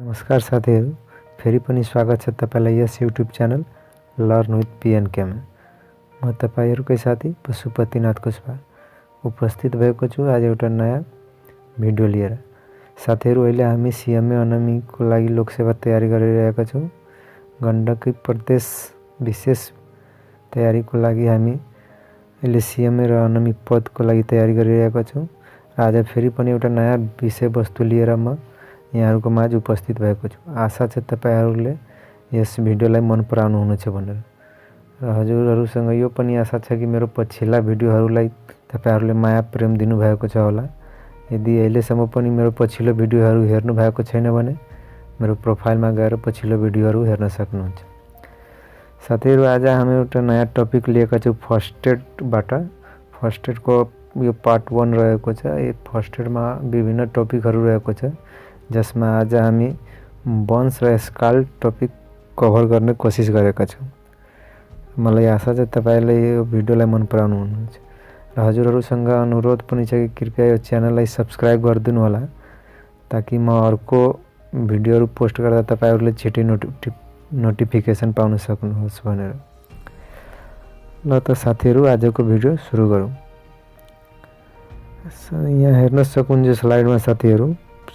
नमस्कार साथीहरू, फेरि पनि स्वागत छ तपाईलाई यस युट्युब च्यानल लर्न विथ पिएनके मा। म तपाईहरुकै साथी पशुपतिनाथ कुशवाहा उपस्थित भएको छु आज एउटा नयाँ भिडियो लिएर। साथीहरू, अहिले हामी सीएमए अनमीको लागि लोकसेवा तयारी गरिरहेका छौं। गण्डकी प्रदेश विशेष तयारीको लागि हामी अहिले सीएमए र अनमी पदको लागि तयारी गरिरहेका छौं। आज फेरि पनि एउटा नयाँ विषयवस्तु लिएर म यहाँहरुको माझ उपस्थित भएको छु। आशा छ तपाईहरुले यस भिडियोलाई मन पराउनु हुनेछ भनेर। र हजुरहरुसँग यो पनि आशा छ कि मेरो पछिल्ला भिडियोहरुलाई तपाईहरुले माया प्रेम दिनु भएको छ होला। यदि अहिलेसम्म पनि मेरो पछिल्लो भिडियोहरु हेर्नु भएको छैन भने मेरो प्रोफाइलमा गएर पछिल्लो भिडियोहरु हेर्न सक्नुहुन्छ। साथीहरु, आज हामी एउटा नयाँ टपिक लिएका छौं फर्स्ट एडबाट। फर्स्ट एडको यो पार्ट 1 रहेको छ। यो फर्स्ट एडमा विभिन्न टपिकहरु रहेको छ, जसमा आज हामी बन्स र स्काल्ड टपिक कभर गर्ने कोसिस गरेका छौं। मलाई आशा छ तपाईले यो भिडियोलाई मन पराउनु हुनुहुन्छ। र हजुरहरुसँग अनुरोध पनि छ कि कृपया यो च्यानललाई सब्स्क्राइब गरिदिनु होला, ताकि म अर्को भिडियोहरु पोस्ट गर्दा तपाईहरुले छिटै नोटिफिकेसन पाउन सक्नुहोस् भनेर। ल त साथीहरु, आजको भिडियो सुरु गरौँ। यहाँ हेर्न सक्नुहुन्छ स्लाइडमा साथीहरु।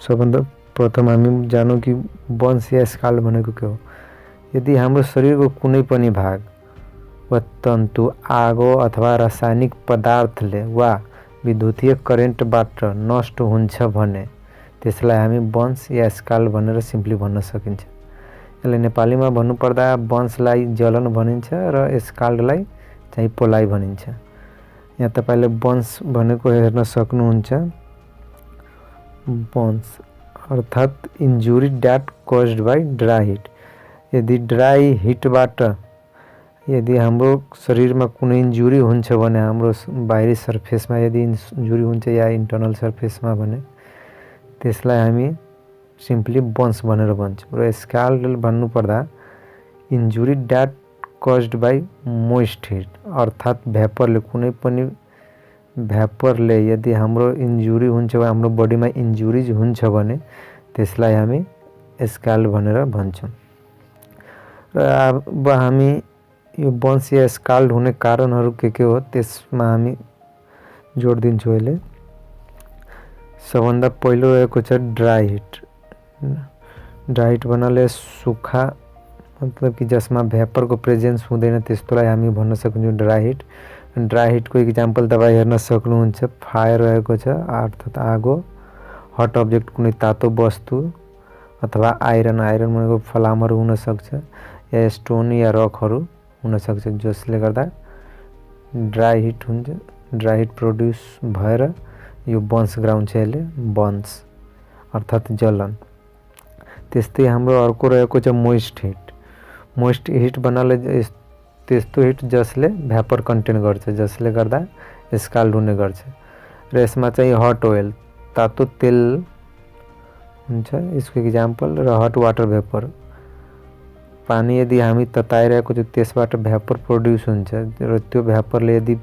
सबभन्दा प्रथम हामी जानौं कि बन्स या स्काल्ड भनेको के हो। यदि हाम्रो शरीरको कुनै पनि भाग वा तन्तु आगो अथवा रासायनिक पदार्थले वा विद्युतीय करेन्टबाट नष्ट हुन्छ भने त्यसलाई हामी बन्स या स्काल्ड भनेर सिम्पली भन्न सकिन्छ। यसलाई नेपालीमा भन्नुपर्दा बन्सलाई जलन भनिन्छ र स्काल्डलाई चाहिँ पोलाइ भनिन्छ। यहाँ तपाईले बन्स भनेको हेर्न सक्नुहुन्छ। बन्स अर्थात injury that caused by dry heat. यदि ड्राई हीटबाट यदि हाम्रो शरीरमा कुनै इन्जुरी हुन्छ भने, हाम्रो बाहिरी सर्फेसमा यदि इन्जुरी हुन्छ या इन्टरनल सर्फेसमा भने त्यसलाई हामी सिम्पली बन्स भनेर भन्छौं। र स्काल्ड भन्नुपर्दा injury that caused by moist heat, अर्थात भेपरले कुनै पनि भेपरले यदि हाम्रो इन्जुरी हुन्छ वा हाम्रो बडीमा इन्जुरीज हुन्छ भने त्यसलाई हामी स्काल्ड भनेर भन्छौं। र अब हामी यो बन्स या स्काल्ड हुने कारणहरु के हो त्यसमा हामी जोड दिन्छौं। अहिले सबभन्दा पहिलो रहेको छ ड्राई हीट। ड्राई हीट भन्नाले सुखा, मतलब कि जसमा भेपरको प्रेजेन्स हुँदैन त्यस्तोलाई हामी भन्न सकिन्छौं ड्राई हीट। ड्राई हीट को एक्जाम्पल तपाई हेर्न सक्नुहुन्छ। फायर रहेको छ अर्थात आगो, हट अब्जेक्ट कुनै तातो वस्तु अथवा आइरन भनेको फलामहरु हुन सक्छ, या स्टोन या रकहरु हुन सक्छ, जसले गर्दा ड्राई हीट हुन्छ। ड्राई हीट प्रोड्युस भएर यो बन्स ग्राउन्ड छ। यसले बन्स अर्थात जलन। त्यस्तै हाम्रो अर्को रहेको छ मोइस्ट हीट। मोइस्ट हीट भन्नाले त्यस्तो हीट जसले भेपर कन्टेन गर्छ, जसले गर्दा स्काल्ड हुने गर्छ। र यसमा चाहिँ हट ओइल, तातो तेल हुन्छ यसको एक्जाम्पल, र हट वाटर भेपर, पानी यदि हामी तताइरहेको छ त्यसबाट भेपर प्रोड्युस हुन्छ र त्यो भेपरले यदि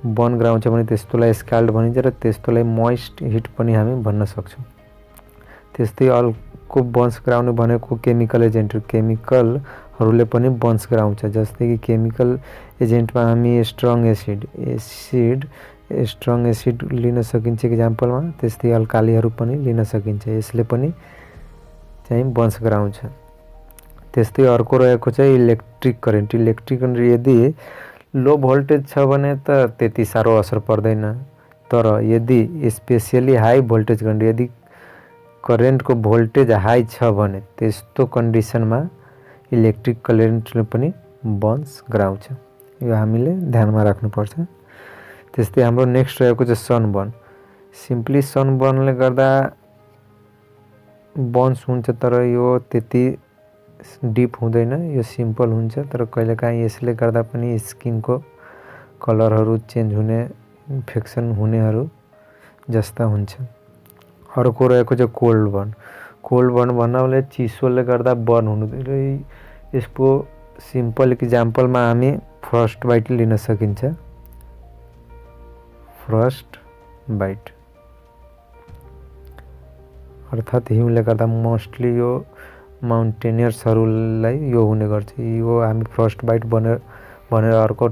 बन गराउँछ भने त्यस्तोलाई स्काल्ड भनिन्छ। र त्यस्तोलाई मोइस्ट हीट पनि हामी भन्न सक्छौं। त्यस्तै अर्को बन्स गराउने भनेको केमिकल एजेन्ट। केमिकलहरुले पनि बन्स गराउँछ, जस्तै कि केमिकल एजेन्टमा हामी स्ट्रङ एसिड लिन सकिन्छ एक्जाम्पलमा। त्यस्तै अल्कालीहरु पनि लिन सकिन्छ, यसले पनि चाहिँ बन्स गराउँछ। त्यस्तै अर्को रहेको छ इलेक्ट्रिक करेन्ट। इलेक्ट्रिक करेन्ट यदि लो भोल्टेज छ भने त त्यति सारो असर पर्दैन, तर यदि स्पेशली हाई भोल्टेज करेन्ट, यदि करेन्टको भोल्टेज हाई छ भने त्यस्तो कन्डिसनमा इलेक्ट्रिक करेन्टले पनि बन्स गराउँछ। यो हामीले ध्यानमा राख्नुपर्छ। त्यस्तै हाम्रो नेक्स्ट रहेको छ सनबर्न। सिम्पली सनबर्नले गर्दा बन्स हुन्छ, तर यो त्यति डीप हुँदैन, यो सिम्पल हुन्छ। तर कहिलेकाहीँ यसले गर्दा पनि स्किनको कलरहरु चेन्ज हुने, इन्फेक्सन हुनेहरु जस्ता हुन्छ। अर्को रहेको छ कोल्ड बर्न। कोल्ड बर्न भन्नाले चिसोले गर्दा बर्न हुनु। यसको सिम्पल एक्जाम्पलमा हामी फ्रस्ट बाइट लिन सकिन्छ। फ्रस्ट बाइट अर्थात् हिउँले गर्दा मोस्टली यो माउन्टेनियर्सहरूलाई यो हुने गर्छ। यो हामी फ्रस्ट बाइट भनेर अर्को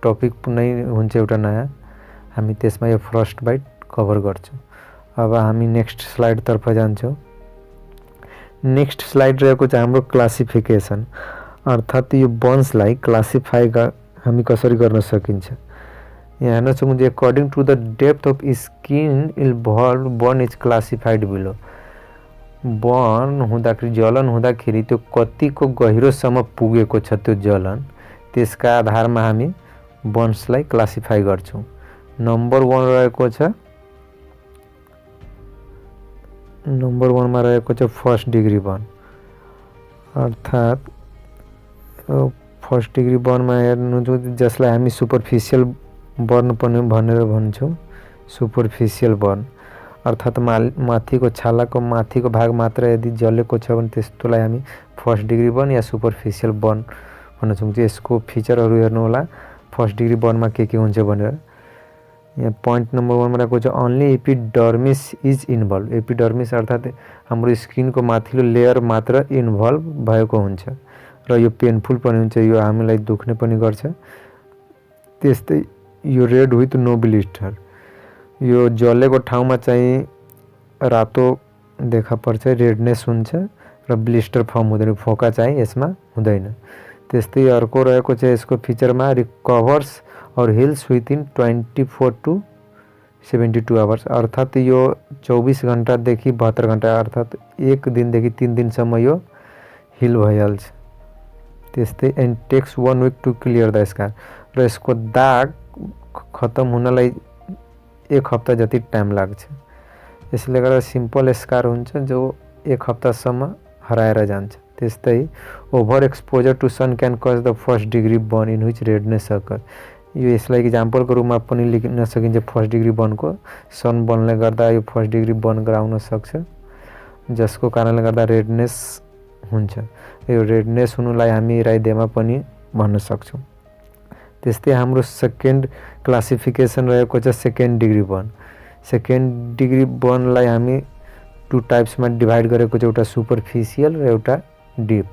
टपिक नै हुन्छ एउटा नयाँ, हामी त्यसमा यो फ्रस्ट बाइट कभर गर्छौँ। अब हामी नेक्स्ट स्लाइडतर्फ जान्छौँ। नेक्स्ट स्लाइड रहेको चाहिँ हाम्रो क्लासिफिकेसन, अर्थात् यो बर्न्सलाई क्लासिफाई हामी कसरी गर्न सकिन्छ। यहाँ हेर्न सक्नुहुन्छ, according to the depth of skin involve burn is classified below. Burn हुँदाखेरि, जलन हुँदाखेरि त्यो कतिको गहिरोसम्म पुगेको छ त्यो जलन, त्यसका आधारमा हामी बर्न्सलाई क्लासिफाई गर्छौँ। नम्बर 1 रहेको छ, नम्बर 1 मा रहेको छ फर्स्ट डिग्री बर्न, अर्थात् फर्स्ट डिग्री बर्नमा हेर्नु जसलाई हामी सुपरफिसियल बर्न पनि भनेर भन्छौँ। सुपरफिसियल बर्न अर्थात् माथिको छालाको माथिको भाग मात्र यदि जलेको छ भने त्यस्तोलाई हामी फर्स्ट डिग्री बर्न या सुपरफिसियल बर्न भन्न सक्छौँ। यसको फिचरहरू हेर्नु होला फर्स्ट डिग्री बर्नमा के हुन्छ भनेर। यहाँ पोइन्ट नम्बर 1 मा रहेको छ only epidermis is involve. Epidermis अर्थात् हाम्रो स्किनको माथिल्लो लेयर मात्र इन्भल्भ भएको हुन्छ र यो पेनफुल पनि हुन्छ, यो हामीलाई दुख्ने पनि गर्छ। त्यस्तै यो रेड विथ नो ब्लिस्टर, यो जलेको ठाउँमा चाहिँ रातो देखा पर्छ, रेडनेस हुन्छ र ब्लिस्टर फर्म हुँदैन, फोका चाहिँ यसमा हुँदैन। त्यस्तै अर्को रहेको छ यसको फिचरमा रिकभर्स और हिल्स विथिन 24 to 72 आवर्स, अर्थात् यो 24 घण्टादेखि 72 घण्टा अर्थात् 1 दिनदेखि 3 दिनसम्म यो हिल भइहाल्छ। त्यस्तै and takes 1 week to clear the scar, र यसको दाग खत्म हुनलाई 1 हप्ता जति टाइम लाग्छ। यसले गर्दा सिम्पल स्कार हुन्छ जो 1 हप्तासम्म हराएर जान्छ। त्यस्तै over exposure to sun can cause the first degree burn in which redness occur. यो यसलाई इक्जाम्पलको रूपमा पनि लेख्न सकिन्छ। फर्स्ट डिग्री बर्नको सन बर्नले गर्दा यो फर्स्ट डिग्री बर्न गराउन सक्छ, जसको कारणले गर्दा रेडनेस हुन्छ। यो रेडनेस हुनुलाई हामी राइदेमा पनि भन्न सक्छौँ। त्यस्तै हाम्रो सेकेन्ड क्लासिफिकेसन रहेको छ second degree burn. Second degree बर्नलाई हामी 2 टाइप्समा डिभाइड गरेको छ, एउटा सुपरफिसियल र एउटा डिप।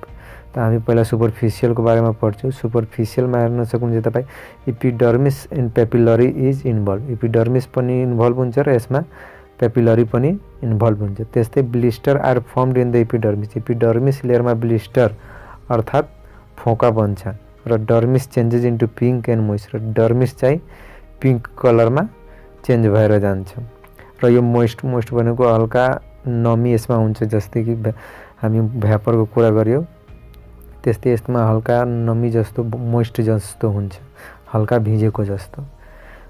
त हामी पहिला सुपरफिसियलको बारेमा पढ्छौँ। सुपरफिसियलमा हेर्न सक्नुहुन्छ तपाईँ epidermis and papillary is involve. Epidermis पनि इन्भल्भ हुन्छ र यसमा पेपिलरी पनि इन्भल्भ हुन्छ। त्यस्तै blister are formed in the epidermis. Epidermis लेयरमा ब्लिस्टर अर्थात् फोका बन्छ र dermis changes into pink and moist, र डर्मिस चाहिँ पिङ्क कलरमा चेन्ज भएर जान्छ। र यो मोइस्ट भनेको हल्का नमी यसमा हुन्छ, जस्तै कि हामी भ्यापरको कुरा गऱ्यौँ त्यस्तै यसमा हल्का नमी जस्तो मोइस्ट जस्तो हुन्छ, हल्का भिजेको जस्तो।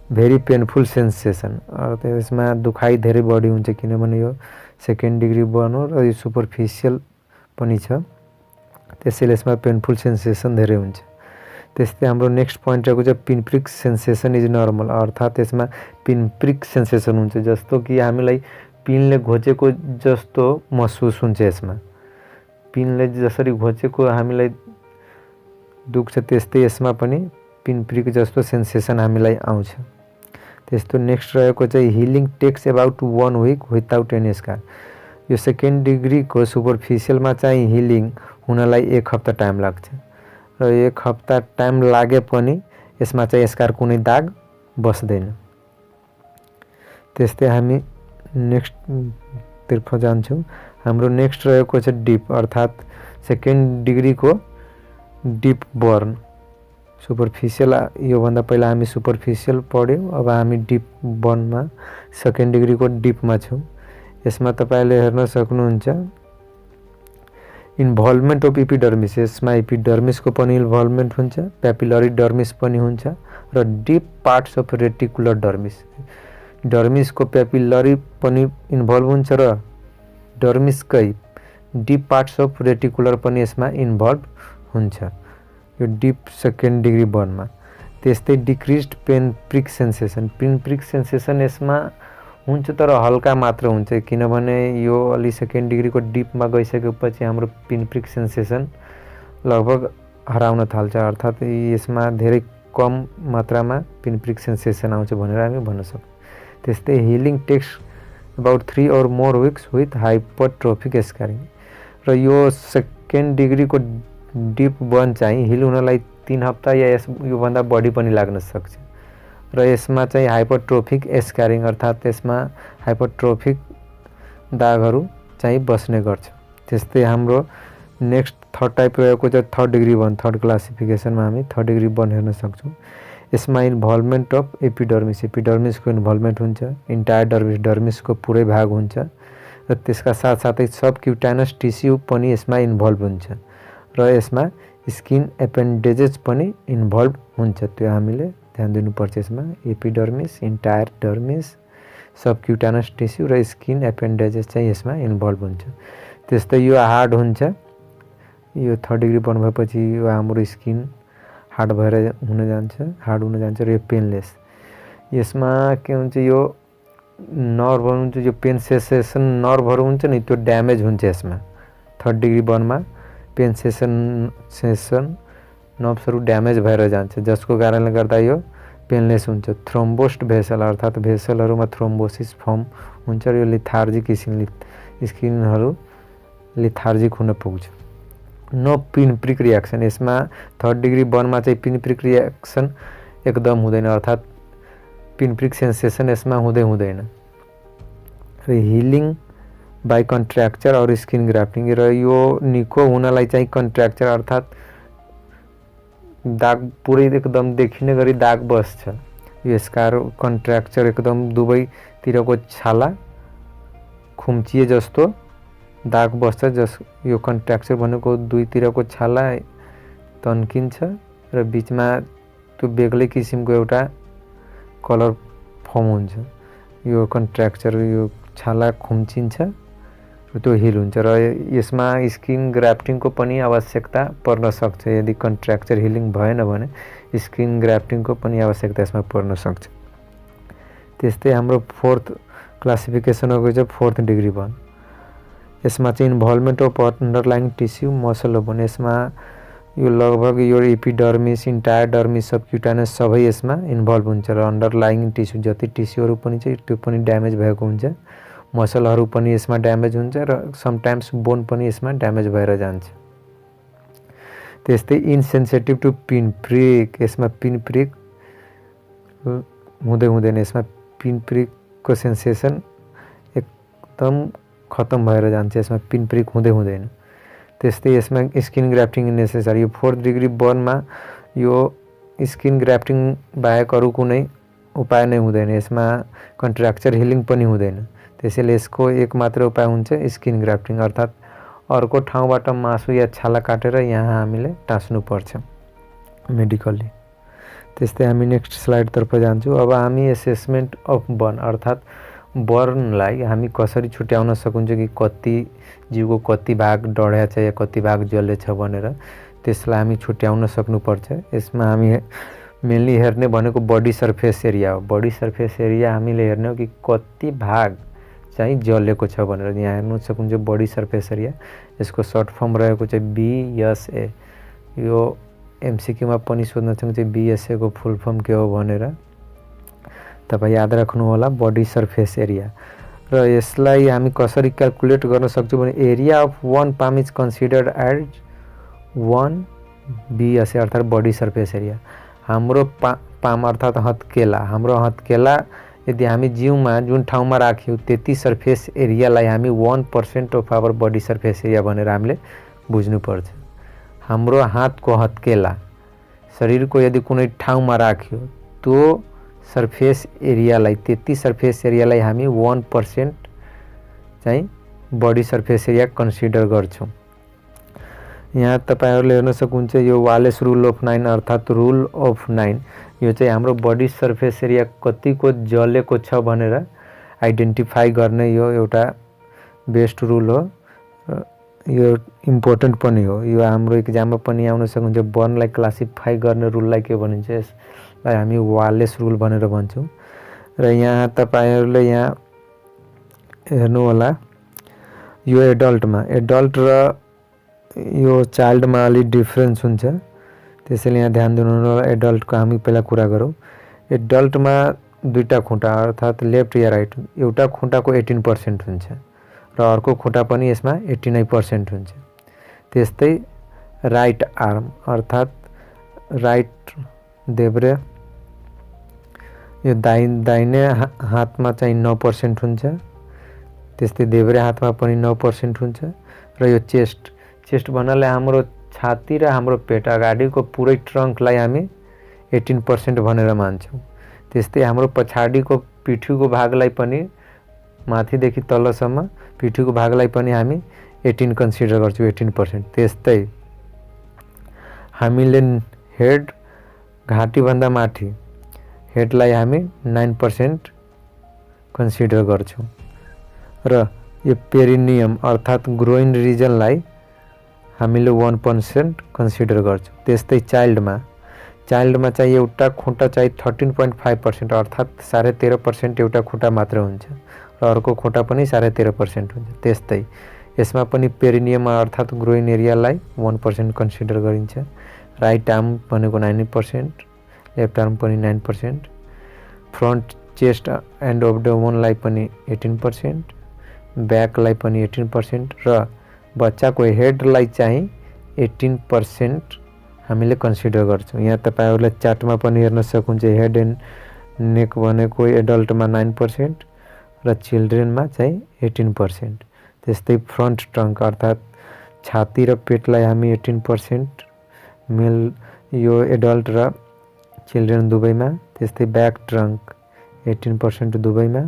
भेरी पेनफुल सेन्सेसन, त्यसमा दुखाइ धेरै बढी हुन्छ किनभने यो सेकेन्ड डिग्री बर्न हो र यो सुपरफिसियल पनि छ, त्यसैले यसमा पेनफुल सेन्सेसन धेरै हुन्छ। त्यस्तै हाम्रो नेक्स्ट पोइन्ट रहेको छ पिनप्रिक सेन्सेसन इज नर्मल, अर्थात् यसमा पिनप्रिक सेन्सेसन हुन्छ, जस्तो कि हामीलाई पिनले घोचेको जस्तो महसुस हुन्छ। यसमा पिनले जसरी घोचेको हामीलाई दुख्छ त्यस्तै यसमा पनि पिनप्रिक जस्तो सेन्सेसन हामीलाई आउँछ। त्यस्तो नेक्स्ट रहेको चाहिँ healing takes about 1 week without any scar. यो सेकेन्ड डिग्रीको सुपरफिसियलमा चाहिँ हिलिङ हुनलाई 1 हप्ता टाइम लाग्छ र 1 हप्ता टाइम लागे पनि यसमा चाहिँ स्कार कुनै दाग बस्दैन। त्यस्तै हामी नेक्स्ट तर्फ जान्छौँ। हाम्रो नेक्स्ट रहेको छ डिप, अर्थात् सेकेन्ड डिग्रीको डिप बर्न। सुपरफिसियल योभन्दा पहिला हामी सुपरफिसियल पढ्यौँ, अब हामी डिप बर्नमा सेकेन्ड डिग्रीको डिपमा छौँ। यसमा तपाईँले हेर्न सक्नुहुन्छ इन्भल्भमेन्ट अफ एपिडर्मिस, यसमा एपिडर्मिसको पनि इन्भल्भमेन्ट हुन्छ, पेपिलरी डर्मिस पनि हुन्छ र deep parts of reticular dermis. डर्मिसको पेपिलरी पनि इन्भल्भ हुन्छ र डर्मिसकै डिप पार्ट्स अफ रेटिकुलर पनि यसमा इन्भल्भ हुन्छ यो डिप सेकेन्ड डिग्री बर्नमा। त्यस्तै डिक्रिज्ड पेनप्रिक सेन्सेसन। पेनप्रिक सेन्सेसन यसमा हुन्छ तर हल्का मात्र हुन्छ, किनभने यो अलि सेकेन्ड डिग्रीको डिपमा गइसकेपछि हाम्रो पिनप्रिक सेन्सेसन लगभग हराउन थाल्छ, अर्थात् यसमा धेरै कम मात्रामा पिनप्रिक सेन्सेसन आउँछ भनेर हामी भन्न सक्छौँ। त्यस्तै healing takes about 3 or more weeks with hypertrophic scarring र यो सेकेन्ड डिग्री को डीप बर्न चाहिँ हिल हुनलाई 3 हप्ता या यो भन्दा बढी पनि लाग्न सक्छ र यसमा चाहिँ हाइपरट्रोफिक स्क्यारिङ अर्थात् यसमा हाइपरट्रोफिक दागहरू चाहिँ बस्ने गर्छ। त्यस्तै हाम्रो नेक्स्ट थर्ड टाइप रहेको चाहिँ थर्ड डिग्री बर्न। थर्ड क्लासिफिकेसनमा हामी थर्ड डिग्री बर्न हेर्न सक्छौँ। यसमा इन्भल्भमेन्ट अफ एपिडर्मिसको इन्भल्भमेन्ट हुन्छ, इन्टायर डर्मिसको पुरै भाग हुन्छ र त्यसका साथसाथै सब क्युटानस टिस्यु पनि यसमा इन्भल्भ हुन्छ र यसमा स्किन एपेन्डेजेस पनि इन्भल्भ हुन्छ। त्यो हामीले ध्यान दिनुपर्छ। यसमा एपिडर्मिस, इन्टायर डर्मिस, सब क्युटानस टिस्यु र स्किन एपेन्डेजेस चाहिँ यसमा इन्भल्भ हुन्छ। त्यस्तै यो हार्ड हुन्छ। यो थर्ड डिग्री बर्न भएपछि यो हाम्रो स्किन हार्ड भएर हुन जान्छ र यो पेनलेस। यसमा के हुन्छ, यो नर्भहरू हुन्छ, जो पेन सेन्सेसन नर्भहरू हुन्छ नि त्यो ड्यामेज हुन्छ। यसमा थर्ड डिग्री बर्नमा पेन सेन्सेसन नर्भ्सहरू ड्यामेज भएर जान्छ, जसको कारणले गर्दा यो पेनलेस हुन्छ। थ्रोम्बोस्ड भेसल अर्थात् भेसलहरूमा थ्रोम्बोसिस फर्म हुन्छ र यो लिथार्जिक स्किनहरू लिथार्जिक हुन पुग्छ। No pinprick reaction. यसमा थर्ड डिग्री बर्नमा चाहिँ पिनप्रिक रियाक्सन एकदम हुँदैन, अर्थात् पिनप्रिक सेन्सेसन यसमा हुँदैन र हिलिङ बाई कन्ट्र्याक्चर और स्किन ग्राफ्टिङ र यो निको हुनलाई चाहिँ कन्ट्र्याक्चर अर्थात् दाग पुरै एकदम देखिने गरी दाग बस्छ। यसका कन्ट्र्याक्चर एकदम दुवैतिरको छाला खुम्चिए जस्तो दाग बस्छ। जस यो कन्ट्र्याक्चर भनेको दुईतिरको छाला तन्किन्छ र बिचमा त्यो बेग्लै किसिमको एउटा कलर फर्म हुन्छ। यो कन्ट्र्याक्चर यो छाला खुम्चिन्छ र त्यो हिल हुन्छ र यसमा स्किन ग्राफ्टिङको पनि आवश्यकता पर्न सक्छ। यदि कन्ट्र्याक्चर हिलिङ भएन भने स्किन ग्राफ्टिङको पनि आवश्यकता यसमा पर्न सक्छ। त्यस्तै हाम्रो फोर्थ क्लासिफिकेसन हो गयो फोर्थ डिग्री बर्न। यसमा चाहिँ involvement of underlying tissue muscle bone. यसमा यो लगभग यो एपिडर्मिस, इन्टायर डर्मिस, सबक्युटानस सबै यसमा इन्भल्भ हुन्छ र अन्डरलाइङ टिस्यु जति टिस्युहरू पनि चाहिँ त्यो पनि ड्यामेज भएको हुन्छ। मसलहरू पनि यसमा ड्यामेज हुन्छ र समटाइम्स बोन पनि यसमा ड्यामेज भएर जान्छ। त्यस्तै इन्सेन्सिटिभ टु पिनप्रिक। यसमा पिनप्रिक हुँदैन। यसमा पिनप्रिकको सेन्सेसन एकदम खत्म भएर जान्छ। यसमा पिनप्रिक हुँदैन। त्यस्तै यसमा स्किन ग्राफ्टिङ नेसेसरी। यो फोर्थ डिग्री बर्नमा यो स्किन ग्राफ्टिङ बाहेक अरू कुनै उपाय नै हुँदैन। यसमा कन्ट्र्याक्चर हिलिङ पनि हुँदैन। त्यसैले यसको एक मात्र उपाय हुन्छ स्किन ग्राफ्टिङ, अर्थात् अर्को ठाउँबाट मासु या छाला काटेर यहाँ हामीले टाँस्नुपर्छ मेडिकल्ली। त्यस्तै हामी नेक्स्ट स्लाइडतर्फ जान्छौँ। अब हामी एसेसमेन्ट अफ बर्न अर्थात् बर्नलाई हामी कसरी छुट्याउन सकिन्छ कि कति जिउको कति भाग डढ्या छ या कति भाग जलेछ भनेर त्यसलाई हामी छुट्याउन सक्नुपर्छ। यसमा हामी मेनली हेर्ने भनेको बडी सर्फेस एरिया हो। बडी सर्फेस एरिया हामीले हेर्ने हो कि कति भाग चाहिँ जलेको छ भनेर। यहाँ हेर्नु सक्नुहुन्छ बडी सर्फेस एरिया। यसको सर्ट फर्म रहेको चाहिँ BSA। यो MCQ मा पनि सोध्न सक्नुहुन्छ BSA को फुल फर्म के हो भनेर। तपाईँ याद राख्नु होला बडी सर्फेस एरिया। र यसलाई हामी कसरी क्याल्कुलेट गर्न सक्छौँ भने area of one palm is considered as 1 BSA अर्थात् बडी सर्फेस एरिया। हाम्रो पाम अर्थात् हत्केला, हाम्रो हत्केला यदि हामी जिउमा जुन ठाउँमा राख्यौँ त्यति सर्फेस एरियालाई हामी 1% of our body surface area भनेर हामीले बुझ्नुपर्छ। हाम्रो हातको हत्केला शरीरको यदि कुनै ठाउँमा राख्यो त्यो सर्फेस एरियालाई त्यति सर्फेस एरियालाई हामी 1% चाहिँ बडी सर्फेस एरिया कन्सिडर गर्छौँ। यहाँ तपाईहरुले हेर्न सक्नुहुन्छ यो वालेस रुल अफ 9 अर्थात् रुल अफ 9। यो चाहिँ हाम्रो बडी सर्फेस एरिया कतिको जलेको छ भनेर आइडेन्टिफाई गर्ने यो एउटा बेस्ट रुल हो। यो इम्पोर्टेन्ट पनि हो। यो हाम्रो एक्जाममा पनि आउन सक्नुहुन्छ। बर्नलाई क्लासिफाई गर्ने रुललाई के भनिन्छ, यसलाई हामी वालेस रुल भनेर भन्छौँ। र यहाँ तपाईहरुले यहाँ हेर्नु होला यो एडल्ट र यो चाइल्डमा अलि डिफरेन्स हुन्छ। त्यसैले यहाँ ध्यान दिनु होला। एडल्टको हामी पहिला कुरा गरौँ। एडल्टमा दुईटा खुट्टा अर्थात् लेफ्ट या राइट एउटा खुट्टाको 18% हुन्छ र अर्को खुट्टा पनि यसमा 89% हुन्छ। त्यस्तै राइट आर्म अर्थात् राइट देब्रे यो दाहिने हातमा चाहिँ 9% हुन्छ, त्यस्तै देब्रे हातमा पनि 9% हुन्छ र यो चेस्ट भन्नाले हाम्रो छाती र हाम्रो पेट अगाडिको पुरै ट्रङ्कलाई हामी 18% भनेर मान्छौँ। त्यस्तै हाम्रो पछाडिको पिठीको भागलाई पनि माथिदेखि तलसम्म पिठीको भागलाई पनि हामी 18 कन्सिडर गर्छौँ 18%। त्यस्तै हामीले हेड घाँटीभन्दा माथि हेडलाई हामी 9% कन्सिडर गर्छौँ र यो पेरिनियम अर्थात् ग्रोइन रिजनलाई हामीले 1% कन्सिडर गर्छौँ। त्यस्तै चाइल्डमा चाहिँ एउटा खुट्टा चाहिँ 13.5% अर्थात् 13.5% एउटा खुट्टा मात्र हुन्छ र अर्को खुट्टा पनि 13.5% हुन्छ। त्यस्तै यसमा पनि पेरिनियम अर्थात् ग्रोइन एरियालाई 1% कन्सिडर गरिन्छ। राइट आर्म भनेको 9%, लेफ्ट आर्म पनि 9%, फ्रन्ट चेस्ट एन्ड एब्डोमेनलाई पनि 18%, ब्याकलाई पनि 18% र बच्चाको हेडलाई चाहिँ 18% हामीले कन्सिडर गर्छौँ। यहाँ तपाईहरुले चार्टमा पनि हेर्न सक्नुहुन्छ। हेड एन्ड नेक भनेको एडल्टमा 9% र चिल्ड्रेनमा चाहिँ 18%। त्यस्तै फ्रन्ट ट्रङ्क अर्थात् छाती र पेटलाई हामी 18% मेल यो एडल्ट र चिल्ड्रेन दुवैमा। त्यस्तै ब्याक ट्रङ्क 18% दुवैमा।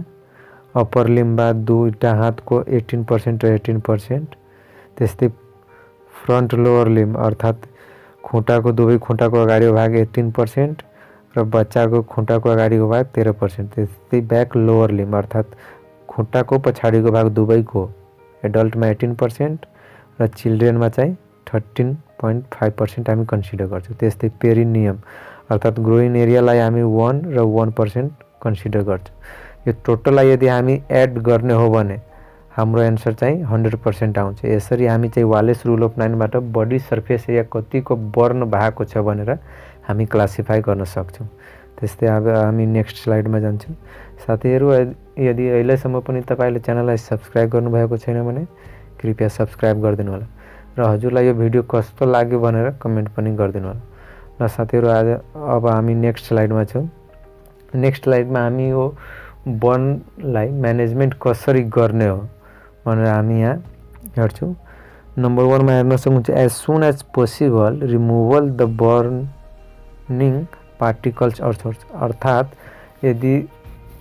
अप्पर लिम्बा दुईटा हातको 18% र 18%। त्यस्तै फ्रन्ट लोअर लिम्ब अर्थात् खुट्टाको दुवै खुट्टाको अगाडिको भाग 18% र बच्चाको खुट्टाको अगाडिको भाग 13%। त्यस्तै ब्याक लोअर लिम्ब अर्थात् खुट्टाको पछाडिको भाग दुवैको एडल्टमा 18% र चिल्ड्रेनमा चाहिँ 13.5% हामी कन्सिडर गर्छौँ। त्यस्तै पेरिनियम अर्थात् ग्रोइन एरियालाई हामी 1 र 1% कन्सिडर गर्छौँ। यो टोटललाई यदि हामी एड गर्ने हो भने हाम्रो एन्सर चाहिँ 100% आउँछ। यसरी हामी चाहिँ वालेस रुल अफ 9बाट बडी सर्फेस एरिया कतिको बर्न भएको छ भनेर हामी क्लासिफाई गर्न सक्छौँ। त्यस्तै अब हामी नेक्स्ट स्लाइडमा जान्छौँ। साथीहरू यदि अहिलेसम्म पनि तपाईले च्यानललाई सब्स्क्राइब गर्नुभएको छैन भने कृपया सब्स्क्राइब गरिदिनु होला र हजुरलाई यो भिडियो कस्तो लाग्यो भनेर कमेन्ट पनि गरिदिनु होला। ल साथीहरू आज अब हामी नेक्स्ट स्लाइडमा छौँ। नेक्स्ट स्लाइडमा हामी यो बर्नलाई म्यानेजमेन्ट कसरी गर्ने हो भनेर हामी यहाँ हेर्छौँ। नम्बर 1 मा हेर्न सक्नुहुन्छ। As soon as possible removal the burning particles अर्थात् यदि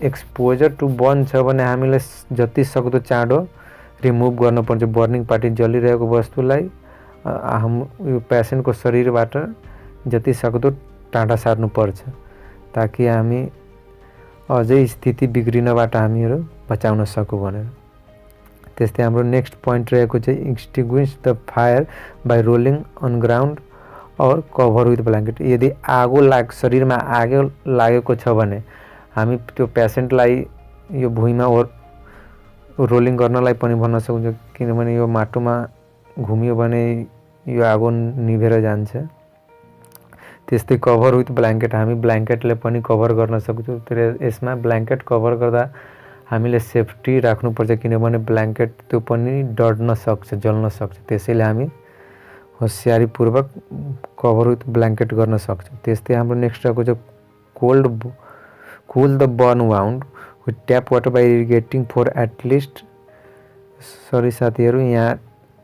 एक्सपोजर टु बर्न छ भने हामीले जति सक्दो चाँडो रिमुभ गर्नुपर्छ। बर्निङ पार्टी जलिरहेको वस्तुलाई यो पेसेन्टको शरीरबाट जति सक्दो टाढा सार्नुपर्छ ताकि हामी अझै स्थिति बिग्रिनबाट हामीहरू बचाउन सकौँ भनेर। त्यस्तै हाम्रो नेक्स्ट पोइन्ट रहेको चाहिँ extinguish the fire by rolling on ground or cover with blanket. यदि शरीरमा आगो लागेको छ भने हामी त्यो पेसेन्टलाई यो भुइँमा रोलिङ गर्नलाई पनि भन्न सक्छौँ, किनभने यो माटोमा घुमियो भने यो आगो निभेर जान्छ। त्यस्तै कभर विथ ब्ल्याङ्केट हामी ब्ल्याङ्केटले पनि कभर गर्न सक्छौँ। तर यसमा ब्ल्याङ्केट कभर गर्दा हामीले सेफ्टी राख्नुपर्छ, किनभने ब्ल्याङ्केट त्यो पनि डढ्न सक्छ, जल्न सक्छ। त्यसैले हामी होसियारीपूर्वक कभर विथ ब्ल्याङ्केट गर्न सक्छौँ। त्यस्तै हाम्रो नेक्स्ट रहेको छ cool the burn wound with tap water by irrigating for at least sorry साथीहरू यहाँ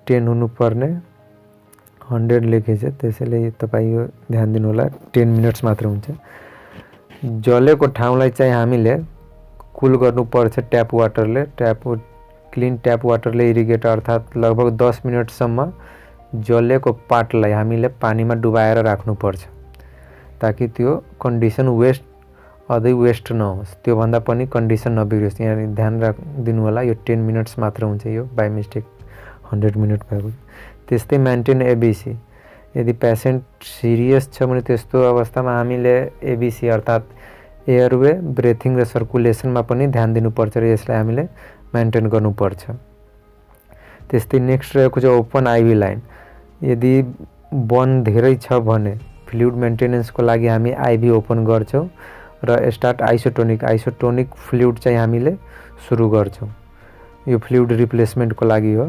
10 हुनुपर्ने 100 लेखेछ, त्यसैले तपाईँ यो ध्यान दिनु होला। 10 मिनट्स मात्र हुन्छ। जलेको ठाउँलाई चाहिँ हामीले कुल गर्नुपर्छ ट्याप वाटरले। क्लिन ट्याप वाटरले इरिगेट अर्थात् लगभग 10 मिनटसम्म जलेको पार्टलाई हामीले पानीमा डुबाएर राख्नुपर्छ ताकि त्यो कन्डिसन अझै वेस्ट नहोस्, त्योभन्दा पनि कन्डिसन नबिग्रियोस्। यहाँ ध्यान दिनु होला। यो 10 मिनट्स मात्र हुन्छ, यो बाई मिस्टेक 100 मिनट भएको। त्यस्तै मेन्टेन एबिसी। यदि पेसेन्ट सिरियस छ भने त्यस्तो अवस्थामा हामीले एबिसी अर्थात् एयरवे, ब्रेथिङ र सर्कुलेसनमा पनि ध्यान दिनुपर्छ र यसलाई हामीले मेन्टेन गर्नुपर्छ। त्यस्तै नेक्स्ट रहेको छ ओपन आइभी लाइन। यदि बर्न धेरै छ भने फ्लुइड मेन्टेनेन्सको लागि हामी आइभी ओपन गर्छौँ र स्टार्ट आइसोटोनिक फ्लुइड चाहिँ हामीले सुरु गर्छौँ। यो फ्लुइड रिप्लेसमेन्टको लागि हो।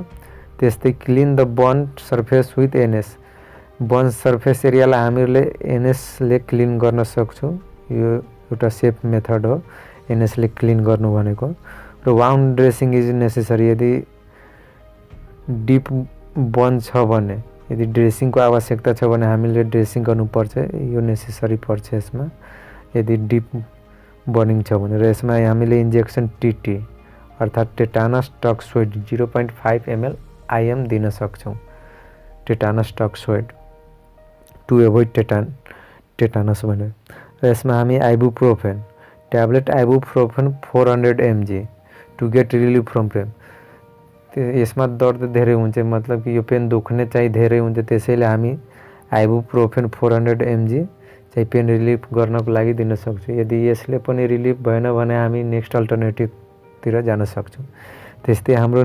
त्यस्तै clean the burn surface with NS, burn surface एरियालाई हामीले एनएसले क्लिन गर्न सक्छौँ। यो एउटा सेफ मेथड हो एनएसले क्लिन गर्नु भनेको। र वाउन्ड ड्रेसिङ इज नेसेसरी, यदि डिप बर्न छ भने, यदि ड्रेसिङको आवश्यकता छ भने हामीले ड्रेसिङ गर्नुपर्छ, यो नेसेसरी पर्छ यसमा यदि डिप बर्निङ छ भने। र यसमा हामीले इन्जेक्सन टिटी अर्थात् टेटानस टक्सोइड 0.5 ml IM दिन सक्छौँ। Tetanus toxoid to avoid tetanus भनेर। र यसमा हामी ibuprofen tablet, ibuprofen 400 mg to get relief from pain. यसमा दर्द धेरै हुन्छ, मतलब कि यो पेन दुख्ने चाहिँ धेरै हुन्छ, त्यसैले हामी आइबुप्रोफेन 400 mg चाहिँ पेन रिलिफ गर्नको लागि दिन सक्छौँ। यदि यसले पनि रिलिफ भएन भने हामी नेक्स्ट अल्टरनेटिभतिर जान सक्छौँ। त्यस्तै हाम्रो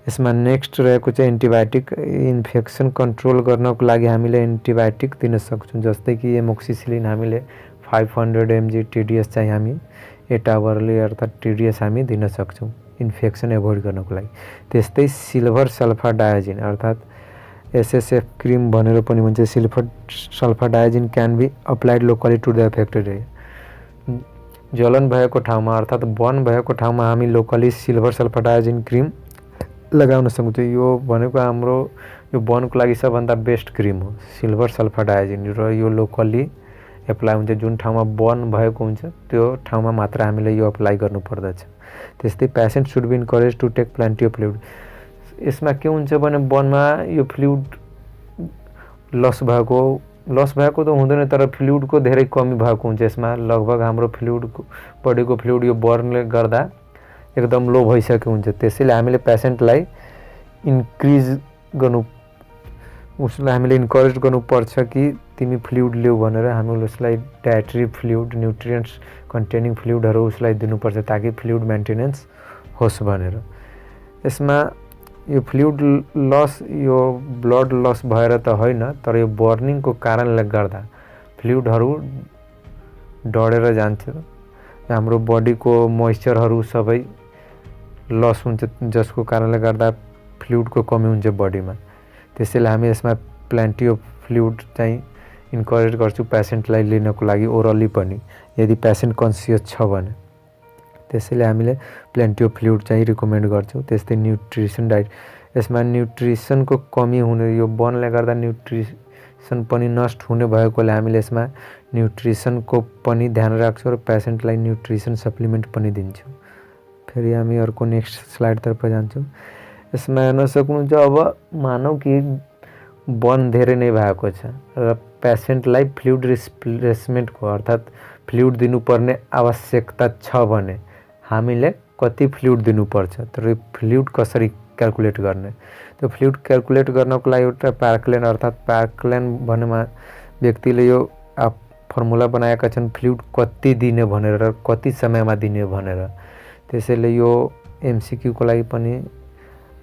यसमा नेक्स्ट रहेको चाहिँ एन्टिबायोटिक, इन्फेक्सन कन्ट्रोल गर्नको लागि हामीले एन्टिबायोटिक दिन सक्छौँ। जस्तै कि एमोक्सिसिलिन हामीले 500 mg, टिडिएस चाहिँ हामी 8 आवरली अर्थात् टिडिएस हामी दिन सक्छौँ इन्फेक्सन एभोइड गर्नको लागि। त्यस्तै सिल्भर सल्फाडायोजिन अर्थात् एसएसएफ क्रिम भनेर पनि भन्छ। Silver sulfadiazine can be applied locally to the affected area, जलन भएको ठाउँमा अर्थात् बर्न भएको ठाउँमा हामी लोकली सिल्भर सल्फाडायोजिन क्रिम लगाउन सक्छौँ। यो भनेको हाम्रो यो बर्नको लागि सबभन्दा बेस्ट क्रिम हो सिल्भर सल्फाडायोजिन। र यो लोकली एप्लाई हुन्छ, जुन ठाउँमा बर्न भएको हुन्छ त्यो ठाउँमा मात्र हामीले यो अप्लाई गर्नुपर्दछ। त्यस्तै patient should be encourage to take plenty of fluid. यसमा के हुन्छ भने बर्नमा यो फ्लुइड लस भएको त हुँदैन, तर फ्लुइडको धेरै कमी भएको हुन्छ। यसमा लगभग हाम्रो बडीको फ्लुइड यो बर्नले गर्दा एकदम लो भइसकेको हुन्छ। त्यसैले हामीले पेसेन्टलाई उसलाई हामीले इन्करेज गर्नुपर्छ कि तिमी फ्लुइड लिऊ भनेर। हामीले उसलाई डायट्री फ्लुइड, न्युट्रिएन्ट्स कन्टेनिङ फ्लुइडहरू उसलाई दिनुपर्छ ताकि फ्लुइड मेन्टेनेन्स होस् भनेर। यसमा यो फ्लुइड लस यो ब्लड लस भएर त होइन, तर यो बर्निङको कारणले गर्दा फ्लुइडहरू डढेर जान्छ, हाम्रो बडीको मोइस्चरहरू सबै लस हुन्छ, जसको कारणले गर्दा फ्लुइडको कमी हुन्छ बडीमा। त्यसैले हामी यसमा प्लेन्टी अफ फ्लुइड चाहिँ इन्करेज गर्छौँ पेसेन्टलाई लिनको लागि ओरली पनि, यदि पेसेन्ट कन्सियस छ भने। त्यसैले हामीले प्लेन्टी अफ फ्लुइड चाहिँ रिकमेन्ड गर्छौँ। त्यस्तै न्युट्रिसन डाइट, यसमा न्युट्रिसनको कमी हुने, यो बर्नले गर्दा न्युट्रिसन पनि नष्ट हुने भएकोले हामीले यसमा न्युट्रिसनको पनि ध्यान राख्छौँ र पेसेन्टलाई न्युट्रिसन सप्लिमेन्ट पनि दिन्छौँ। फेरि हामी अर्को नेक्स्ट स्लाइडतर्फ जान्छौँ। यसमा हेर्न सक्नुहुन्छ, अब मानौ कि बर्न धेरै नै भएको छ र पेसेन्टलाई फ्लुइड रिप्लेसमेन्टको अर्थात् फ्लुइड दिनुपर्ने आवश्यकता छ भने हामीले कति फ्लुइड दिनुपर्छ, तर फ्लुइड कसरी क्याल्कुलेट गर्ने? त्यो फ्लुइड क्याल्कुलेट गर्नको लागि एउटा पार्कलेन अर्थात् पार्कलेन भन्नेमा व्यक्तिले यो फर्मुला बनाएका छन् फ्लुइड कति दिने भनेर र कति समयमा दिने भनेर। त्यसैले यो एमसीक्यूको लागि पनि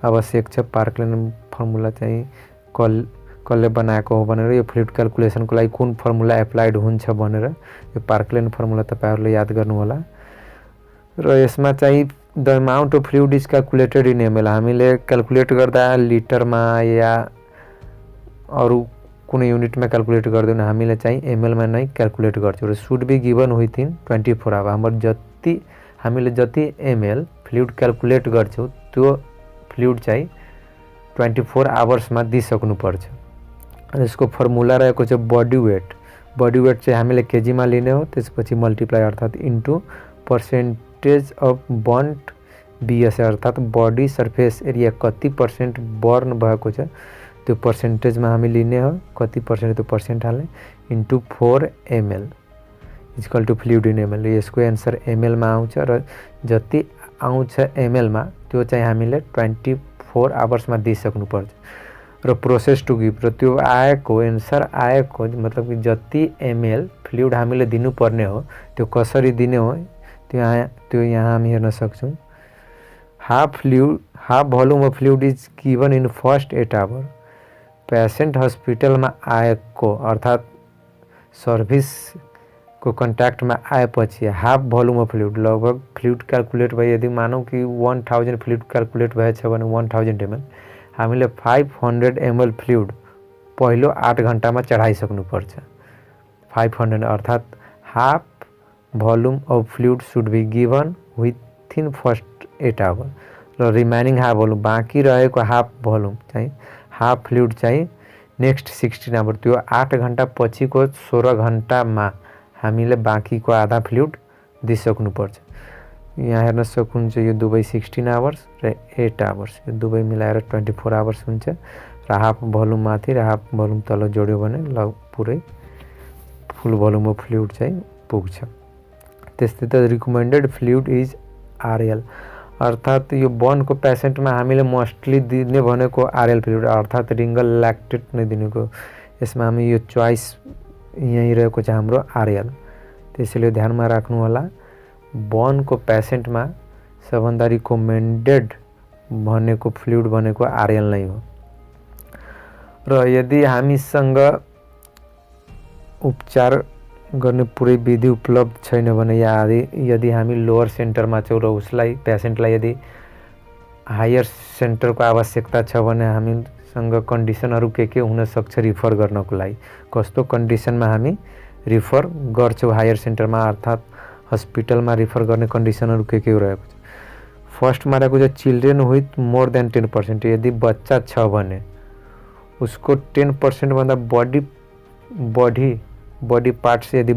आवश्यक छ। पार्कलेन फर्मुला चाहिँ कसले बनाएको हो भनेर, यो फ्लुइड क्याल्कुलेसनको लागि कुन फर्मुला एप्लाइड हुन्छ भनेर यो पार्कलेन फर्मुला तपाईँहरूले याद गर्नु होला। र यसमा चाहिँ the amount of fluid is calculated in ml, हामीले क्याल्कुलेट गर्दा लिटरमा या अरू कुनै युनिटमा क्याल्कुलेट गर्दैन, हामीले चाहिँ एमएलमा नै क्याल्कुलेट गर्छौँ। र should be given within 24 hour. हामीले जति एमएल फ्लुइड क्याल्कुलेट गर्छौँ त्यो फ्लुइड चाहिँ 24 आवर्समा दिइसक्नुपर्छ। यसको फर्मुला रहेको छ बडी वेट चाहिँ हामीले केजीमा लिने हो, त्यसपछि मल्टिप्लाई अर्थात् into percentage of burned BS अर्थात् बडी सर्फेस एरिया कति पर्सेन्ट बर्न भएको छ त्यो पर्सेन्टेजमा हामी लिने हो, कति पर्सेन्ट त्यो पर्सेन्ट हाल्ने into 4 ml equal to fluid in ML. यसको एन्सर एमएलमा आउँछ र जति आउँछ एमएलमा त्यो चाहिँ हामीले 24 आवर्समा दिइसक्नुपर्छ। र प्रोसेस टु गिभ, र त्यो आएको एन्सर आएको मतलब कि जति एमएल फ्लुइड हामीले दिनुपर्ने हो त्यो कसरी दिने हो त्यो यहाँ हामी हेर्न सक्छौँ। Half volume of fluid is given in first 8 hour. Patient हस्पिटलमा आएको अर्थात् सर्भिसको को कन्ट्याक्टमा आएपछि हाफ भोल्युम अफ फ्लुइड लगभग फ्लुइड क्याल्कुलेट भयो। यदि मानौँ कि 1000 फ्लुइड क्याल्कुलेट भएछ भने 1000 ml हामीले 500 ml फ्लुइड पहिलो 8 घण्टामा चढाइसक्नुपर्छ। 500 अर्थात् half volume of fluid should be given within first 8 hour र रिमेनिङ हाफ भोल्युम बाँकी रहेको हाफ भोल्युम चाहिँ हाफ फ्लुइड चाहिँ नेक्स्ट 16 आवर त्यो 8 घण्टा पछिको 16 घण्टामा हामीले बाँकीको आधा फ्लुइड दिइसक्नुपर्छ। यहाँ हेर्न सक्नुहुन्छ यो दुवै 16 आवर्स र 8 आवर्स यो दुवै मिलाएर 24 आवर्स हुन्छ र हाफ भोल्युम माथि र हाफ भोल्युम तल जोड्यो भने पुरै फुल भोल्युम अफ फ्लुइड चाहिँ पुग्छ। त्यस्तै त रिकमेन्डेड फ्लुइड इज आरएल अर्थात् यो बर्नको पेसेन्टमा हामीले मोस्टली दिने भनेको आरएल फ्लुइड अर्थात् रिङ्गल ल्याक्टेट नै दिनुको। यसमा हामी यो चोइस यही रहेको छ हाम्रो आरएल। त्यसैले ध्यानमा राख्नु होला बर्नको पेसेन्टमा सबभन्दा रिकमेन्डेड भनेको फ्लुइड भनेको आरएल नै हो। र यदि हामीसँग उपचार गर्ने पुरै विधि उपलब्ध छैन भने या यदि हामी लोअर सेन्टरमा छौँ र उसलाई पेसेन्टलाई यदि हायर सेन्टरको आवश्यकता छ भने हामीसँग कन्डिसनहरू के हुन सक्छ रिफर गर्नको लागि कस्तो कन्डिसनमा हामी रिफर गर्छौँ हायर सेन्टरमा अर्थात् हस्पिटलमा रिफर गर्ने कन्डिसनहरू के रहेको छ। फर्स्टमा रहेको छ चिल्ड्रेन विथ मोर देन 10%। यदि बच्चा छ भने उसको 10% भन्दा बडी पार्ट्स यदि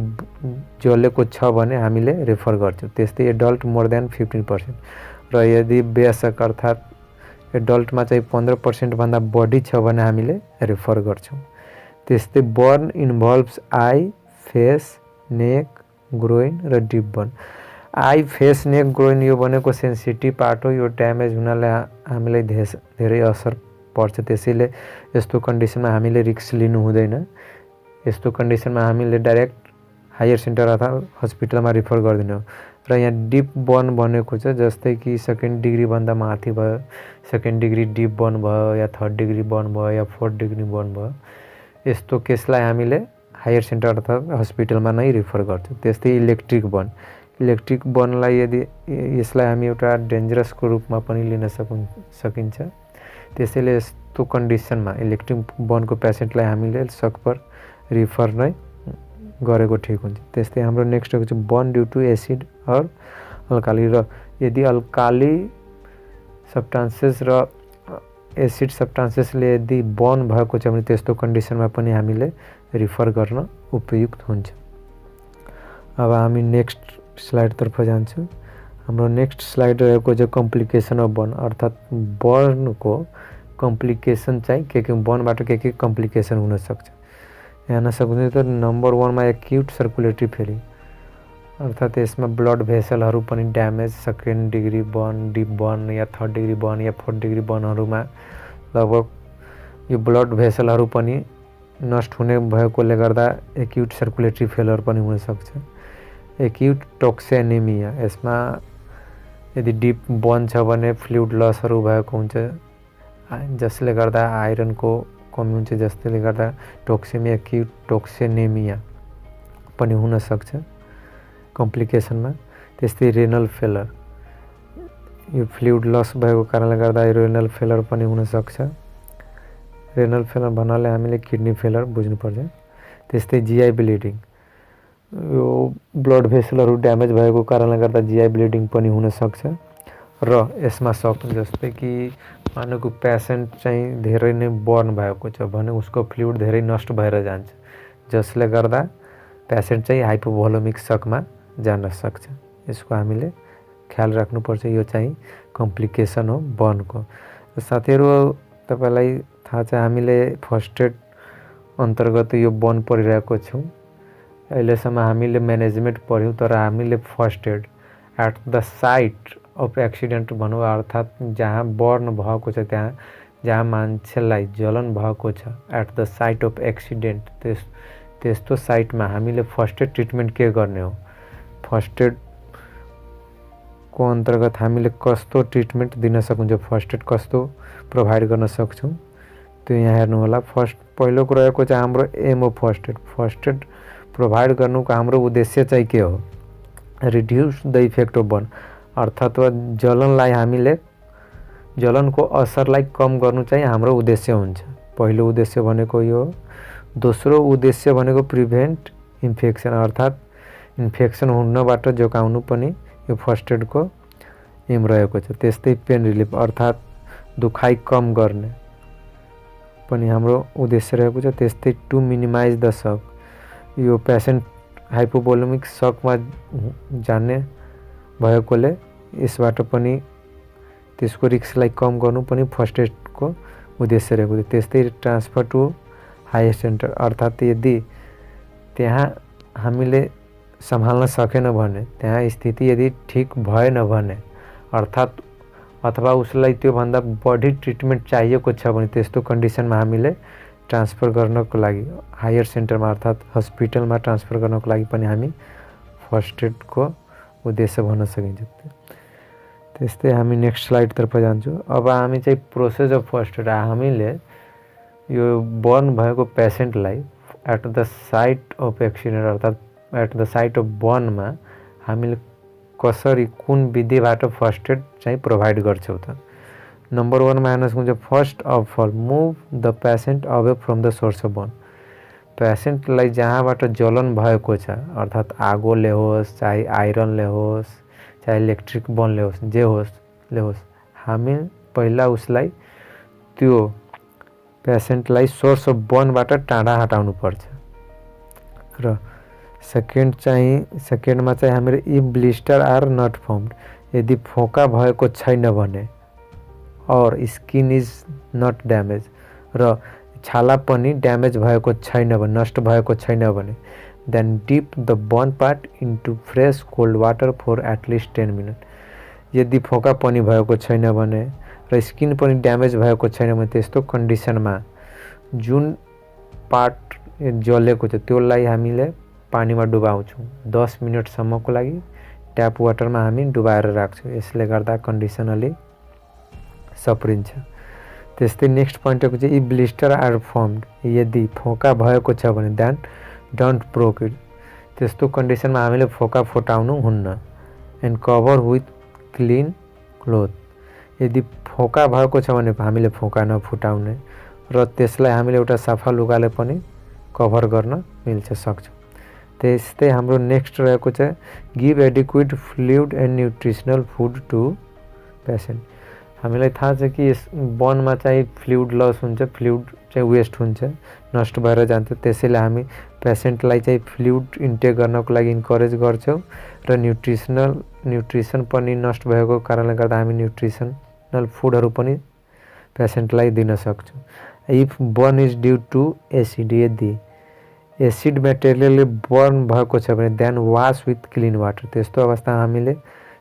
जलेको छ भने हामीले रेफर गर्छौँ। त्यस्तै एडल्ट मोर देन 15% र यदि वयस्क अर्थात् एडल्टमा चाहिँ 15% भन्दा बढी छ भने हामीले रेफर गर्छौँ। त्यस्तै burn involves eye face neck groin र deep burn. Eye face neck groin यो भनेको सेन्सिटिभ पार्ट हो। यो ड्यामेज हुनाले हामीलाई धेरै असर पर्छ। त्यसैले यस्तो कन्डिसनमा हामीले रिस्क लिनु हुँदैन। यस्तो कन्डिसनमा हामीले डाइरेक्ट हायर सेन्टर अथवा हस्पिटलमा रिफर गर्दिनौँ। र यहाँ डिप बर्न भनेको छ जस्तै कि 2nd डिग्री भन्दा माथि भयो 2nd डिग्री डिप बर्न भयो या 3rd डिग्री बर्न भयो या 4th डिग्री बर्न भयो यस्तो केसलाई हामीले हायर सेन्टर अथवा हस्पिटलमा नै रिफर गर्छौँ। त्यस्तै इलेक्ट्रिक बर्नलाई यदि यसलाई हामी एउटा डेन्जरसको रूपमा पनि लिन सकिन्छ। त्यसैले यस्तो कन्डिसनमा इलेक्ट्रिक बर्नको पेसेन्टलाई हामीले सकभर रिफर नै गरेको ठिक हुन्छ। त्यस्तै हाम्रो नेक्स्ट रहेको छ burn due to acid or alkali र यदि अल्काली सब्स्टान्सेस र एसिड सब्स्टान्सेसले यदि बर्न भएको छ भने त्यस्तो कन्डिसनमा पनि हामीले रिफर गर्न उपयुक्त हुन्छ। अब हामी नेक्स्ट स्लाइडतर्फ जान्छौँ। हाम्रो नेक्स्ट स्लाइड रहेको छ कम्प्लिकेसन अफ बर्न अर्थात् बर्नको कम्प्लिकेसन चाहिँ के बर्नबाट के कम्प्लिकेसन हुन सक्छ। हेर्न सक्नुहुन्छ त नम्बर 1 मा एक्युट सर्कुलेटरी फेलियर अर्थात् यसमा ब्लड भेसलहरू पनि damage 2nd degree burn deep burn या 3rd डिग्री बर्न या 4th डिग्री बर्नहरूमा लगभग यो ब्लड भेसलहरू पनि नष्ट हुने भएकोले गर्दा एक्युट सर्कुलेटरी फेलियर पनि हुन सक्छ। एक्युट टोक्सेनिमिया यसमा यदि डिप बर्न छ भने फ्लुइड लसहरू भएको हुन्छ जसले गर्दा आइरनको कमी हुन्छ जसले गर्दा टोक्सेमिया एक्युट टोक्सेनेमिया पनि हुन सक्छ कम्प्लिकेसनमा। त्यस्तै रेनल फेलर यो फ्लुइड लस भएको कारणले गर्दा रेनल फेलर पनि हुन सक्छ। रेनल फेलर भन्नाले हामीले किडनी फेलर बुझ्नुपर्छ। त्यस्तै जीआई ब्लिडिङ यो ब्लड भेसलहरू ड्यामेज भएको कारणले गर्दा जीआई ब्लिडिङ पनि हुन सक्छ र यसमा जस्तै कि मानेको पेसेन्ट चाहिँ धेरै नै बर्न भएको छ भने उसको फ्लुइड धेरै नष्ट भएर जान्छ जसले गर्दा पेसेन्ट चाहिँ हाइपोभोलोमिक सकमा जान सक्छ। यसको हामीले ख्याल राख्नुपर्छ। यो चाहिँ कम्प्लिकेसन हो बर्नको। साथीहरू तपाईलाई थाहा छ हामीले फर्स्ट एड अन्तर्गत यो बर्न पढिरहेको छौँ। अहिलेसम्म हामीले म्यानेजमेन्ट पढ्यौँ तर हामीले first aid at the site of accident भनौँ अर्थात् जहाँ बर्न भएको छ त्यहाँ जहाँ मान्छेलाई जलन भएको छ at the site of accident त्यस्तो साइटमा हामीले फर्स्ट एड ट्रिटमेन्ट के गर्ने हो। फर्स्ट एड को अन्तर्गत हामीले कस्तो ट्रिटमेन्ट दिन सकिन्छ फर्स्ट एड कस्तो प्रोभाइड गर्न सक्छौँ त्यो यहाँ हेर्नु होला। पहिलो कुरा रहेको चाहिँ हाम्रो एम हो फर्स्ट एड प्रोभाइड गर्नुको हाम्रो उद्देश्य चाहिँ के हो, reduce the effect of burn अर्थात् जलनलाई हामीले जलनको असरलाई कम गर्नु चाहिँ हाम्रो उद्देश्य हुन्छ। पहिलो उद्देश्य भनेको यो हो। दोस्रो उद्देश्य भनेको प्रिभेन्ट इन्फेक्सन अर्थात् इन्फेक्सन हुनबाट जोगाउनु पनि यो फर्स्ट एडको एम रहेको छ। त्यस्तै पेन रिलिफ अर्थात् दुखाइ कम गर्ने पनि हाम्रो उद्देश्य रहेको छ। त्यस्तै टु मिनिमाइज द सक, यो पेसेन्ट हाइपोभोलेमिक सकमा जाने भएकोले यसबाट पनि त्यसको रिस्कलाई कम गर्नु पनि फर्स्ट एडको उद्देश्य रहेको छ। त्यस्तै ट्रान्सफर टु हायर सेन्टर अर्थात् यदि त्यहाँ हामीले सम्हाल्न सकेन भने, त्यहाँ स्थिति यदि ठिक भएन भने अर्थात् अथवा उसलाई त्योभन्दा बढी ट्रिटमेन्ट चाहिएको छ भने त्यस्तो कन्डिसनमा हामीले ट्रान्सफर गर्नको लागि हायर सेन्टरमा अर्थात् हस्पिटलमा ट्रान्सफर गर्नको लागि पनि हामी फर्स्ट एडको उद्देश्य भन्न सकिन्छ। त्यस्तै हामी नेक्स्ट स्लाइडतर्फ जान्छौँ। अब हामी चाहिँ प्रोसेस अफ फर्स्ट एड, हामीले यो बर्न भएको पेसेन्टलाई at the site of accident अर्थात् एट द साइट अफ बर्नमा हामीले कसरी कुन विधिबाट फर्स्ट एड चाहिँ प्रोभाइड गर्छौँ त। नम्बर 1 मा हेर्नुहोस् हुन्छ first of all move the patient away from the source of burn. पेसेन्टलाई जहाँबाट जलन भएको छ अर्थात् आगोले होस्, चाहे आइरनले होस्, चाहे इलेक्ट्रिक बर्नले होस्, जे होस् हामी पहिला उसलाई त्यो पेसेन्टलाई सोर्स अफ बर्नबाट टाढा हटाउनु पर्छ। र सेकेन्डमा चाहिँ हामीले if blister are not formed, यदि फोका भएको छैन भने और स्किन इज नट ड्यामेज र छाला पनि ड्यामेज भएको छैन भने, नष्ट भएको छैन भने, then dip the burn part into fresh cold water for at least 10 minute. यदि फोका पनि भएको छैन भने र स्किन पनि ड्यामेज भएको छैन भने त्यस्तो कन्डिसनमा जुन पार्ट जलेको छ त्यसलाई हामीले पानीमा डुबाउँछौँ 10 मिनटसम्मको लागि ट्याप वाटरमा हामी डुबाएर राख्छौँ। यसले गर्दा कन्डिसन अलि सप्रिन्छ। त्यस्तै नेक्स्ट पोइन्टको चाहिँ इफ ब्लिस्टर आर फर्म्ड, यदि फोका भएको छ भने देन डोन्ट ब्रोक इट, त्यस्तो कन्डिसनमा हामीले फोका फुटाउनु हुन्न। And cover with clean cloth, यदि फोका भएको छ भने हामीले फोका नफुटाउने र त्यसलाई हामीले एउटा सफा लुगाले पनि कभर गर्न मिल्छ सक्छौँ। त्यस्तै हाम्रो नेक्स्ट रहेको छ give adequate fluid and nutritional food to patient. हामीलाई थाहा छ कि यस बर्नमा चाहिँ फ्लुइड लस हुन्छ, फ्लुइड चाहिँ वेस्ट हुन्छ, नष्ट भएर जान्छ। त्यसैले हामी पेसेन्टलाई चाहिँ फ्लुइड इन्टेक गर्नको लागि इन्करेज गर्छौँ र न्युट्रिसन पनि नष्ट भएको कारणले गर्दा हामी न्युट्रिसनल फुडहरू पनि पेसेन्टलाई दिन सक्छौँ। If burn is due to acid, यदि एसिड मेटेरियलले बर्न भएको छ भने then wash with clean water, त्यस्तो अवस्थामा हामीले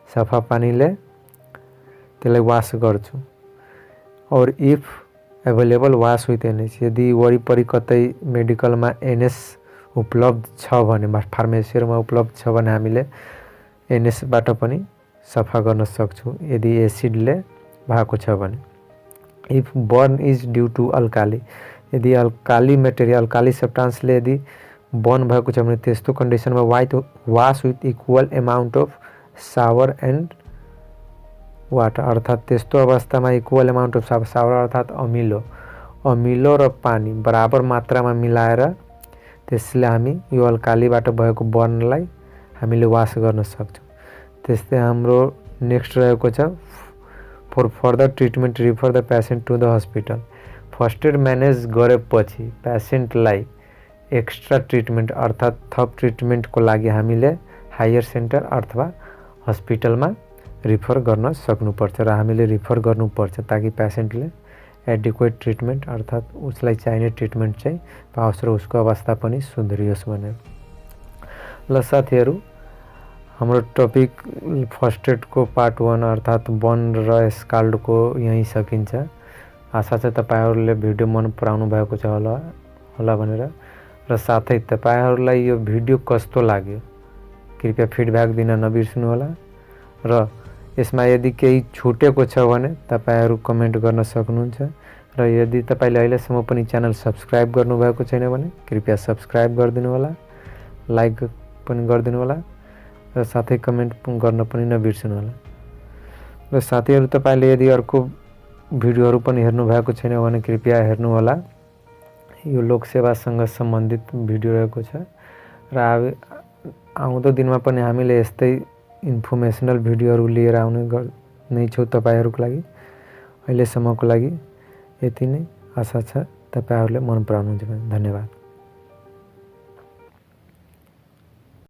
सफा पानीले त्यसलाई वास गर्छौँ। और if available wash with NS, यदि वरिपरि कतै मेडिकलमा एनएस उपलब्ध छ भने, फार्मेसीमा उपलब्ध छ भने हामीले एनएसबाट पनि सफा गर्न सक्छौँ यदि एसिडले भएको छ भने। If burn is due to alkali, यदि अल्काली मेटेरियल अल्काली सब्स्टान्सले यदि बर्न भएको छ भने त्यस्तो कन्डिसनमा wash with equal amount of sour and water, अर्थात् त्यस्तो अवस्थामा इक्वल एमाउन्ट अफ सावर अर्थात् अमिलो र पानी बराबर मात्रामा मिलाएर त्यसले हामी यो अल्कालीबाट भएको बर्नलाई हामीले वास गर्न सक्छौँ। त्यस्तै हाम्रो नेक्स्ट रहेको छ for further treatment refer the patient to the hospital. First aid manage गरेपछि पेसेन्टलाई एक्स्ट्रा ट्रिटमेन्ट अर्थात् थप ट्रिटमेन्टको लागि हामीले हायर सेन्टर अथवा हस्पिटलमा रिफर गर्न सक्नुपर्छ र हामीले रिफर गर्नुपर्छ ताकि पेसेन्टले एडिक्वेट ट्रिटमेन्ट अर्थात् उसलाई चाहिने ट्रिटमेन्ट चाहिँ पाओस् र उसको अवस्था पनि सुध्रियोस् भनेर। ल साथीहरू, हाम्रो टपिक फर्स्ट एडको पार्ट 1 अर्थात् बर्न र स्काल्डको यहीँ सकिन्छ। आशा छ तपाईहरुले भिडियो मन पराउनु भएको छ होला भनेर र साथै तपाईहरुलाई यो भिडियो कस्तो लाग्यो कृपया फिडब्याक दिन नबिर्सनु होला र यसमा यदि केही छुटेको छ भने तपाईहरु कमेन्ट गर्न सक्नुहुन्छ र यदि तपाईले अहिलेसम्म पनि च्यानल सब्स्क्राइब गर्नुभएको छैन भने कृपया सब्स्क्राइब गरिदिनु होला लाइक पनि गरिदिनु होला र साथै कमेन्ट गर्न पनि नबिर्सनु होला। र साथीहरू तपाईले यदि अर्को भिडियोहरू पनि हेर्नु भएको छैन भने कृपया हेर्नु होला। यो लोक सेवासँग सम्बन्धित भिडियो रहेको छ र आउँदो दिनमा पनि हामीले यस्तै इन्फर्मेसनल भिडियोहरू लिएर आउने नै छौँ तपाईहरुको लागि। अहिलेसम्मको लागि यति नै, आशा छ तपाईहरुले मन पराउनुहुन्छ। धन्यवाद।